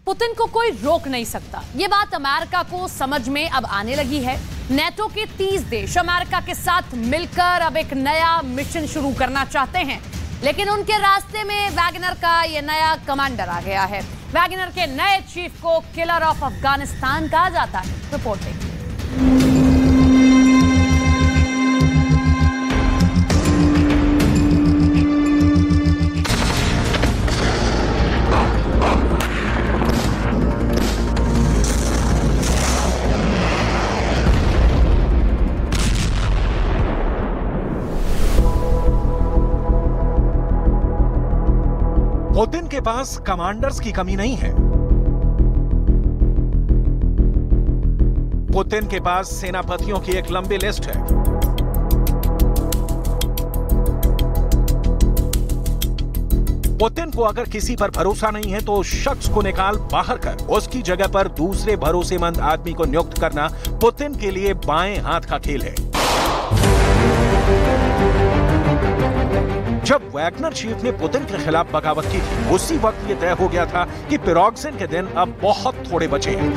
Putin को कोई रोक नहीं सकता। ये बात अमेरिका को समझ में अब आने लगी है। नेटो के 30 देश अमेरिका के साथ मिलकर अब एक नया मिशन शुरू करना चाहते हैं, लेकिन उनके रास्ते में वैगनर का ये नया कमांडर आ गया है। वैगनर के नए चीफ को किलर ऑफ अफगानिस्तान कहा जाता है। रिपोर्ट देखिए। पुतिन के पास कमांडर्स की कमी नहीं है। पुतिन के पास सेनापतियों की एक लंबी लिस्ट है। पुतिन को अगर किसी पर भरोसा नहीं है तो उस शख्स को निकाल बाहर कर उसकी जगह पर दूसरे भरोसेमंद आदमी को नियुक्त करना पुतिन के लिए बाएं हाथ का खेल है। जब वैगनर चीफ ने पुतिन के खिलाफ बगावत की थी, उसी वक्त यह तय हो गया था कि पिरोग्जिन के दिन अब बहुत थोड़े बचे हैं।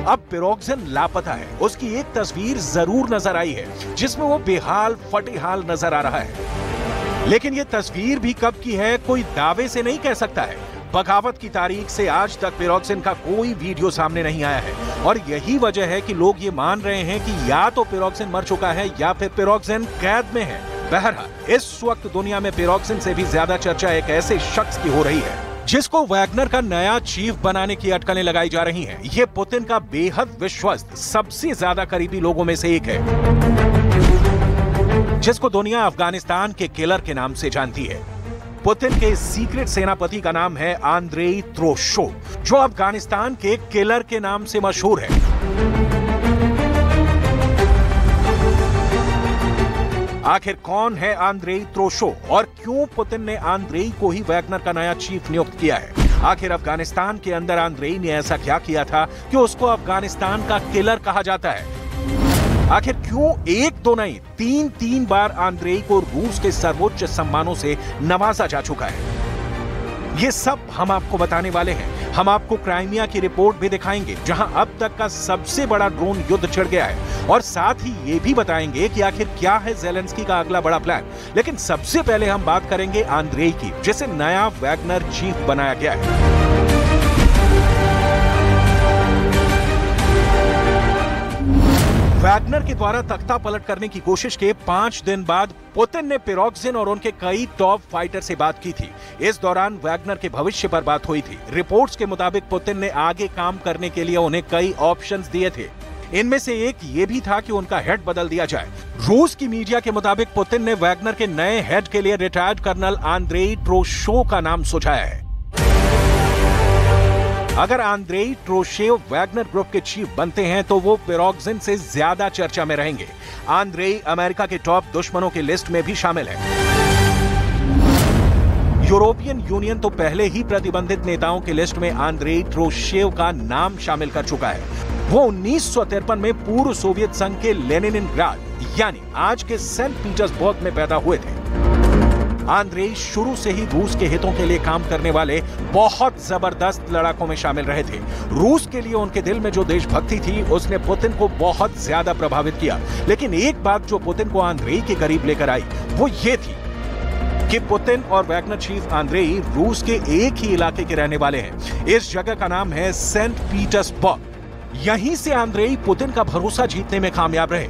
अब पिरोग्जिन लापता है। उसकी एक तस्वीर जरूर नजर आई है जिसमें वो बेहाल फटेहाल नजर आ रहा है, लेकिन ये तस्वीर भी कब की है कोई दावे से नहीं कह सकता है। बगावत की तारीख से आज तक पिरोग्जिन का कोई वीडियो सामने नहीं आया है और यही वजह है कि लोग ये मान रहे हैं कि या तो पिरोग्जिन मर चुका है या फिर पिरोग्जिन कैद में है। बहरहाल इस वक्त दुनिया में पिरोग्जिन से भी ज्यादा चर्चा एक ऐसे शख्स की हो रही है जिसको वैगनर का नया चीफ बनाने की अटकलें लगाई जा रही हैं। ये पुतिन का बेहद विश्वस्त सबसे ज्यादा करीबी लोगों में से एक है, जिसको दुनिया अफगानिस्तान के किलर के नाम से जानती है। पुतिन के सीक्रेट सेनापति का नाम है आंद्रेई त्रोशो, जो अफगानिस्तान के किलर के नाम से मशहूर है। आखिर कौन है आंद्रेई त्रोशो और क्यों पुतिन ने आंद्रेई को ही वैगनर का नया चीफ नियुक्त किया है? आखिर अफगानिस्तान के अंदर आंद्रेई ने ऐसा क्या किया था कि उसको अफगानिस्तान का किलर कहा जाता है? आखिर क्यों एक दो नहीं तीन बार आंद्रेई को रूस के सर्वोच्च सम्मानों से नवाजा जा चुका है? ये सब हम आपको बताने वाले हैं। हम आपको क्राइमिया की रिपोर्ट भी दिखाएंगे जहां अब तक का सबसे बड़ा ड्रोन युद्ध छिड़ गया है, और साथ ही ये भी बताएंगे कि आखिर क्या है ज़ेलेंस्की का अगला बड़ा प्लान। लेकिन सबसे पहले हम बात करेंगे आंद्रेई की, जिसे नया वैगनर चीफ बनाया गया है। वैगनर के द्वारा तख्ता पलट करने की कोशिश के 5 दिन बाद पुतिन ने पिरोग्जिन और उनके कई टॉप फाइटर से बात की थी। इस दौरान वैगनर के भविष्य पर बात हुई थी। रिपोर्ट्स के मुताबिक पुतिन ने आगे काम करने के लिए उन्हें कई ऑप्शंस दिए थे। इनमें से एक ये भी था कि उनका हेड बदल दिया जाए। रूस की मीडिया के मुताबिक पुतिन ने वैगनर के नए हेड के लिए रिटायर्ड कर्नल आंद्रेई त्रोशो का नाम सुझाया है। अगर आंद्रेई त्रोशेव वैगनर ग्रुप के चीफ बनते हैं तो वो पिरोग्जिन से ज्यादा चर्चा में रहेंगे। आंद्रेई अमेरिका के टॉप दुश्मनों की लिस्ट में भी शामिल है। यूरोपियन यूनियन तो पहले ही प्रतिबंधित नेताओं की लिस्ट में आंद्रेई त्रोशेव का नाम शामिल कर चुका है। वो 1953 में पूर्व सोवियत संघ के लेनिनग्राद यानी आज के सेंट पीटर्सबर्ग में पैदा हुए थे। आंद्रेई शुरू से ही रूस के हितों के लिए काम करने वाले बहुत जबरदस्त लड़ाकों में शामिल रहे थे। रूस के लिए उनके दिल में जो देशभक्ति थी उसने पुतिन को बहुत ज्यादा प्रभावित किया। लेकिन एक बात जो पुतिन को आंद्रेई के करीब लेकर आई वो ये थी कि पुतिन और वैगनर चीफ आंद्रेई रूस के एक ही इलाके के रहने वाले हैं। इस जगह का नाम है सेंट पीटर्सबर्ग। यहीं से आंद्रेई पुतिन का भरोसा जीतने में कामयाब रहे।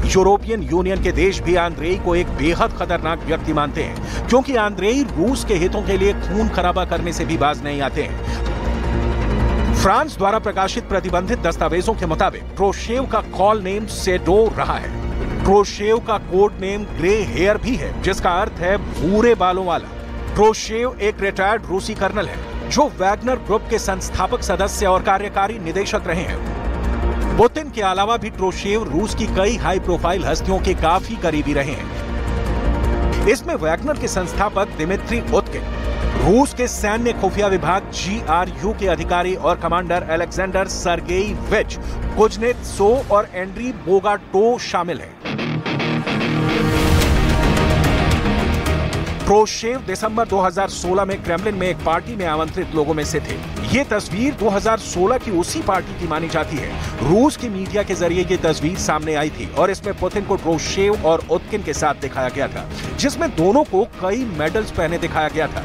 यूरोपियन यूनियन के देश भी आंद्रेई को एक बेहद खतरनाक व्यक्ति मानते हैं, क्योंकि आंद्रेई रूस के हितों के लिए खून खराबा करने से भी बाज नहीं आते हैं। फ्रांस द्वारा प्रकाशित प्रतिबंधित दस्तावेजों के मुताबिक त्रोशेव का कॉल नेम सेडोर रहा है। त्रोशेव का कोड नेम ग्रे हेयर भी है, जिसका अर्थ है भूरे बालों वाला। त्रोशेव एक रिटायर्ड रूसी कर्नल है जो वैगनर ग्रुप के संस्थापक सदस्य और कार्यकारी निदेशक रहे हैं। पुतिन के अलावा भी त्रोशेव रूस की कई हाई प्रोफाइल हस्तियों के काफी करीबी रहे हैं। इसमें वैगनर के संस्थापक दिमित्री उत्किन, रूस के सैन्य खुफिया विभाग GRU के अधिकारी और कमांडर अलेक्जेंडर सर्गेई विच, कुजनेत्सो और एंड्री बोगाटो शामिल हैं। ट्रोशेव दिसंबर 2016 में क्रेमलिन में एक पार्टी में आमंत्रित लोगों में से थे। ये तस्वीर 2016 की उसी पार्टी की मानी जाती है। रूस की मीडिया के जरिए ये तस्वीर सामने आई थी और इसमें पुतिन को ट्रोशेव और उत्किन के साथ दिखाया गया था, जिसमें दोनों को कई मेडल्स पहने दिखाया गया था।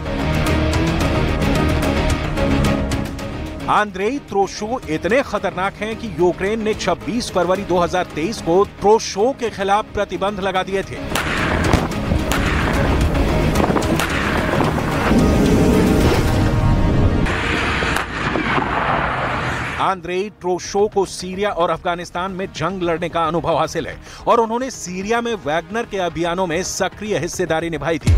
आंद्रेई त्रोशो इतने खतरनाक हैं कि यूक्रेन ने 26 फरवरी 2023 को त्रोशो के खिलाफ प्रतिबंध लगा दिए थे। आंद्रेई त्रोशो को सीरिया और अफगानिस्तान में जंग लड़ने का अनुभव हासिल है और उन्होंने सीरिया में वैगनर के अभियानों में सक्रिय हिस्सेदारी निभाई थी।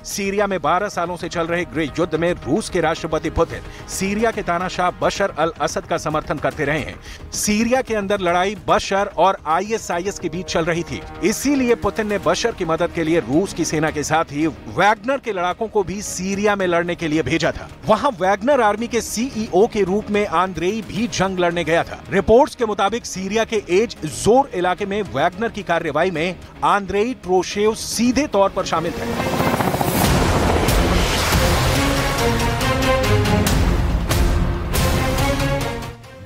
सीरिया में 12 सालों से चल रहे गृह युद्ध में रूस के राष्ट्रपति पुतिन सीरिया के तानाशाह बशर अल असद का समर्थन करते रहे हैं। सीरिया के अंदर लड़ाई बशर और आईएसआईएस के बीच चल रही थी, इसीलिए पुतिन ने बशर की मदद के लिए रूस की सेना के साथ ही वैगनर के लड़ाकों को भी सीरिया में लड़ने के लिए भेजा था। वहां वैगनर आर्मी के सीईओ के रूप में आंद्रेई भी जंग लड़ने गया था। रिपोर्ट्स के मुताबिक सीरिया के एज जोर इलाके में वैगनर की कार्रवाई में आंद्रेई त्रोशेव सीधे तौर पर शामिल थे।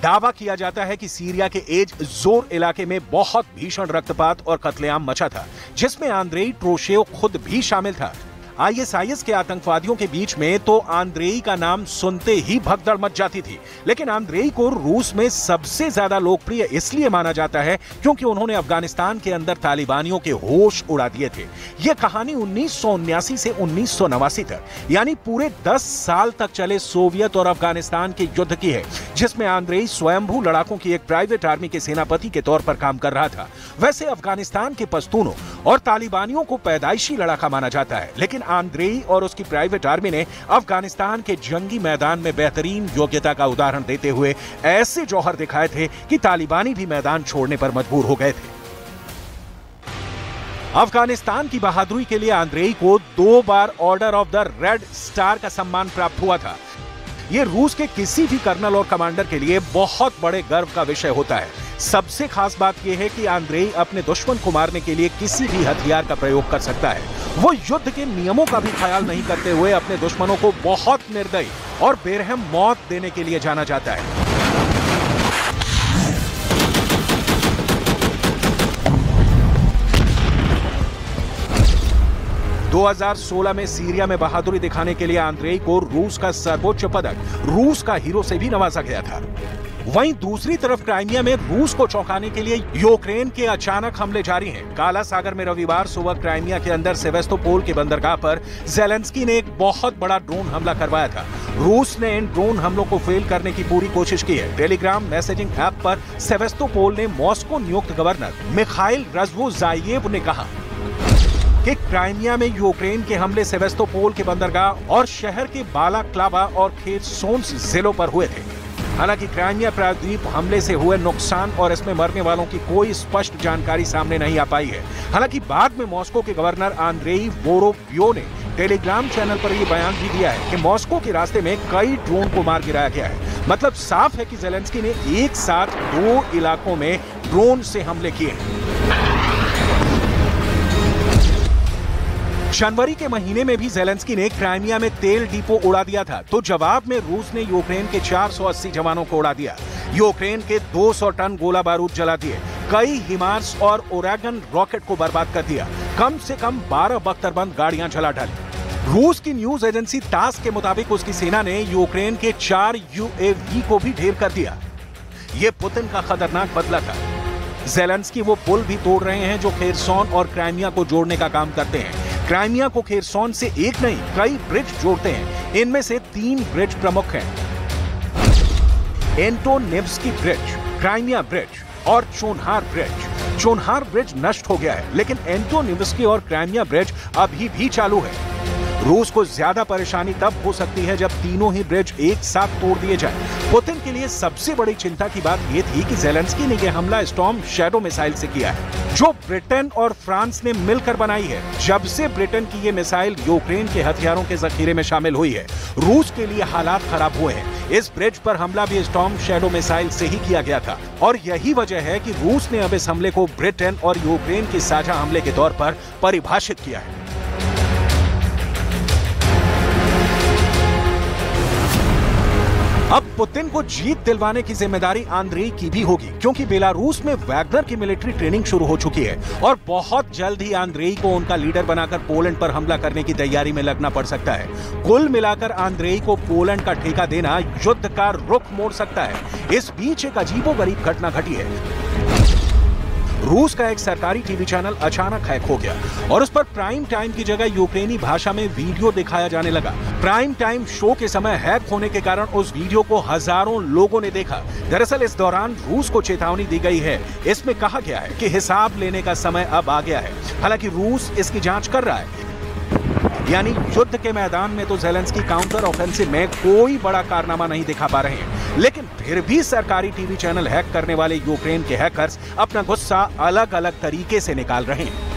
दावा किया जाता है कि सीरिया के एज जोर इलाके में बहुत भीषण रक्तपात और कत्लेआम मचा था, जिसमें आंद्रेई त्रोशेव खुद भी शामिल था। आईएसआईएस के आतंकवादियों के बीच में तो आंद्रेई का नाम सुनते ही भगदड़ मच जाती थी, लेकिन आंद्रेई को रूस में सबसे ज्यादा लोकप्रिय इसलिए माना जाता है क्योंकि उन्होंने अफगानिस्तान के अंदर तालिबानियों के होश उड़ा दिए थे। यह कहानी 1979 से 1989 तक, यानी पूरे 10 साल तक चले सोवियत और अफगानिस्तान के युद्ध की है, जिसमें आंद्रेई स्वयंभू लड़ाकों की एक प्राइवेट आर्मी के सेनापति के तौर पर काम कर रहा था। वैसे अफगानिस्तान के पश्तूनों और तालिबानियों को पैदाइशी लड़ाका माना जाता है, लेकिन आंद्रेई और उसकी प्राइवेट आर्मी ने अफगानिस्तान के जंगी मैदान में बेहतरीन योग्यता का उदाहरण देते हुए ऐसे जौहर दिखाए थे कि तालिबानी भी मैदान छोड़ने पर मजबूर हो गए थे। अफगानिस्तान की बहादुरी के लिए आंद्रेई को 2 बार order of the red star का सम्मान प्राप्त हुआ था। यह रूस के किसी भी कर्नल और कमांडर के लिए बहुत बड़े गर्व का विषय होता है। सबसे खास बात यह है कि आंद्रेई अपने दुश्मन को मारने के लिए किसी भी हथियार का प्रयोग कर सकता है। वो युद्ध के नियमों का भी ख्याल नहीं करते हुए अपने दुश्मनों को बहुत निर्दयी और बेरहम मौत देने के लिए जाना जाता है। 2016 में सीरिया में बहादुरी दिखाने के लिए आंद्रेई को रूस का सर्वोच्च पदक रूस का हीरो से भी नवाजा गया था। वहीं दूसरी तरफ क्राइमिया में रूस को चौंकाने के लिए यूक्रेन के अचानक हमले जारी हैं। काला सागर में रविवार सुबह क्राइमिया के अंदर सेवेस्तोपोल के बंदरगाह पर ज़ेलेंस्की ने एक बहुत बड़ा ड्रोन हमला करवाया था। रूस ने इन ड्रोन हमलों को फेल करने की पूरी कोशिश की है। टेलीग्राम मैसेजिंग ऐप पर सेवेस्तोपोल ने मॉस्को नियुक्त गवर्नर मिखाइल रज़वोजायेव ने कहा कि क्राइमिया में यूक्रेन के हमले सेवेस्तोपोल के बंदरगाह और शहर के बालाक्लावा और खेरसोन जिलों पर हुए थे। हालांकि क्राइमिया प्रायद्वीप हमले से हुए नुकसान और इसमें मरने वालों की कोई स्पष्ट जानकारी सामने नहीं आ पाई है। हालांकि बाद में मॉस्को के गवर्नर आंद्रेई वोरोव्यो ने टेलीग्राम चैनल पर यह बयान भी दिया है कि मॉस्को के रास्ते में कई ड्रोन को मार गिराया गया है। मतलब साफ है कि ज़ेलेंस्की ने एक साथ 2 इलाकों में ड्रोन से हमले किए हैं। जनवरी के महीने में भी ज़ेलेंस्की ने क्राइमिया में तेल डिपो उड़ा दिया था, तो जवाब में रूस ने यूक्रेन के 480 जवानों को उड़ा दिया। यूक्रेन के 200 टन गोला बारूद जला दिए, कई हिमार्स और ओरेगन रॉकेट को बर्बाद कर दिया, कम से कम 12 बख्तरबंद गाड़ियां जला डाली। रूस की न्यूज एजेंसी टास के मुताबिक उसकी सेना ने यूक्रेन के 4 यूएवी को भी ढेर कर दिया। ये पुतिन का खतरनाक बदला था। ज़ेलेंस्की वो पुल भी तोड़ रहे हैं जो खेरसोन और क्राइमिया को जोड़ने का काम करते हैं। क्राइमिया को खेरसोन से एक नहीं कई ब्रिज जोड़ते हैं। इनमें से 3 ब्रिज प्रमुख हैं, एंटोनेव्स्की ब्रिज, क्राइमिया ब्रिज और चोन्हार ब्रिज। चोन्हार ब्रिज नष्ट हो गया है, लेकिन एंटोनेव्स्की और क्राइमिया ब्रिज अभी भी चालू है। रूस को ज्यादा परेशानी तब हो सकती है जब तीनों ही ब्रिज एक साथ तोड़ दिए जाएं। पुतिन के लिए सबसे बड़ी चिंता की बात यह थी कि ज़ेलेंस्की ने यह हमला स्टॉर्म शैडो मिसाइल से किया है, जो ब्रिटेन और फ्रांस ने मिलकर बनाई है। जब से ब्रिटेन की ये मिसाइल यूक्रेन के हथियारों के जखीरे में शामिल हुई है, रूस के लिए हालात खराब हुए हैं। इस ब्रिज पर हमला भी स्टॉर्म शैडो मिसाइल से ही किया गया था और यही वजह है कि रूस ने अब इस हमले को ब्रिटेन और यूक्रेन के साझा हमले के तौर पर परिभाषित किया है। अब पुतिन को जीत दिलवाने की जिम्मेदारी आंद्रेई की भी होगी, क्योंकि बेलारूस में वैगनर की मिलिट्री ट्रेनिंग शुरू हो चुकी है और बहुत जल्द ही आंद्रेई को उनका लीडर बनाकर पोलैंड पर हमला करने की तैयारी में लगना पड़ सकता है। कुल मिलाकर आंद्रेई को पोलैंड का ठेका देना युद्ध का रुख मोड़ सकता है। इस बीच एक अजीबोगरीब घटना घटी है। रूस का एक सरकारी टीवी चैनल अचानक हैक हो गया और उस पर प्राइम टाइम की जगह यूक्रेनी भाषा में वीडियो दिखाया जाने लगा। प्राइम टाइम शो के समय हैक होने के कारण उस वीडियो को हजारों लोगों ने देखा। दरअसल इस दौरान रूस को चेतावनी दी गई है। इसमें कहा गया है कि हिसाब लेने का समय अब आ गया है। हालांकि रूस इसकी जांच कर रहा है। यानी युद्ध के मैदान में तो ज़ेलेंस्की काउंटर ऑफेंसिव में कोई बड़ा कारनामा नहीं दिखा पा रहे हैं, लेकिन फिर भी सरकारी टीवी चैनल हैक करने वाले यूक्रेन के हैकर्स अपना गुस्सा अलग अलग तरीके से निकाल रहे हैं।